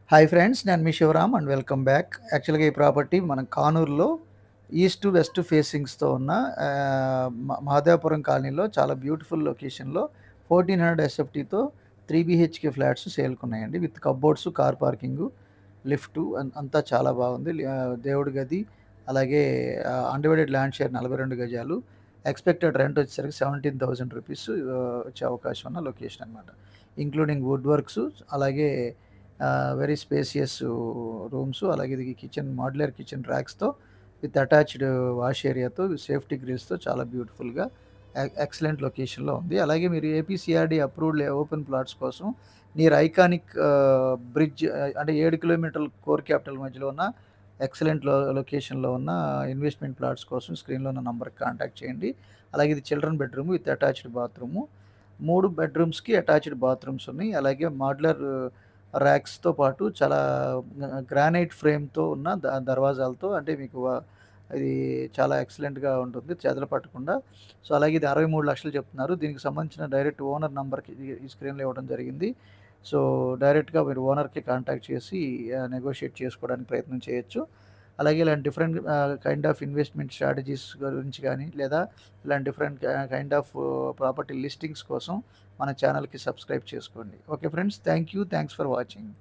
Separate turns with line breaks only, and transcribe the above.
Hi friends. నేను మీ Shivaram and welcome back. యాక్చువల్‌గా ఈ ప్రాపర్టీ మనం కానూరులో ఈస్ట్, వెస్ట్ ఫేసింగ్స్‌తో ఉన్న మహదేవపురం కాలనీలో చాలా బ్యూటిఫుల్ లొకేషన్‌లో 1400 ఎస్ఎఫ్టీతో 3 బీహెచ్‌కే ఫ్లాట్స్ సేల్‌కున్నాయండి. With cupboards, car parking, lift అంతా చాలా బాగుంది. దేవుడి గది, అలాగే అన్‌డివైడెడ్ ల్యాండ్ షేర్ 42 గజాలు. ఎక్స్‌పెక్టెడ్ రెంట్ వచ్చేసరికి ₹17,000 వచ్చే అవకాశం ఉన్న లొకేషన్ అనమాట. ఇంక్లూడింగ్ వుడ్ వర్క్స్, అలాగే వెరీ స్పేసియస్ రూమ్స్, అలాగే ఇది కిచెన్, మాడ్యులర్ కిచెన్ ర్యాక్స్‌తో విత్ అటాచ్డ్ వాష్ ఏరియాతో, సేఫ్టీ గ్రిల్స్‌తో చాలా బ్యూటిఫుల్‌గా ఎక్సలెంట్ లొకేషన్‌లో ఉంది. అలాగే మీరు ఏపీసీఆర్‌డీ అప్రూవ్డ్ ఓపెన్ ప్లాట్స్ కోసం నియర్ ఐకానిక్ బ్రిడ్జ్, అంటే 7 కిలోమీటర్ల కోర్ క్యాపిటల్ మధ్యలో ఉన్న ఎక్సలెంట్ లొకేషన్‌లో ఉన్న ఇన్వెస్ట్‌మెంట్ ప్లాట్స్ కోసం స్క్రీన్‌లో ఉన్న నంబర్‌కి కాంటాక్ట్ చేయండి. అలాగే ఇది children bedroom with attached bathroom. 3 బెడ్‌రూమ్స్‌కి అటాచ్డ్ బాత్రూమ్స్ ఉన్నాయి. అలాగే మాడ్యులర్ ర్యాక్స్‌తో పాటు చాలా గ్రానైట్ ఫ్రేమ్‌తో ఉన్న దర్వాజాలతో, అంటే మీకు ఇది చాలా ఎక్సలెంట్‌గా ఉంటుంది, చెదలు పట్టకుండా. సో, అలాగే ఇది 63,00,000 చెప్తున్నారు. దీనికి సంబంధించిన డైరెక్ట్ ఓనర్ నంబర్‌కి ఈ స్క్రీన్‌లో ఇవ్వడం జరిగింది. సో, డైరెక్ట్‌గా మీరు ఓనర్‌కి కాంటాక్ట్ చేసి నెగోషియేట్ చేసుకోవడానికి ప్రయత్నం చేయొచ్చు. అలాగే ఇలాంటి different kind of investment strategies గురించి గానీ, లేదా ఇలాంటి different kind of property listings కోసం మన ఛానల్‌కి సబ్స్క్రైబ్ చేసుకోండి. Okay friends. Thank you. Thanks for watching.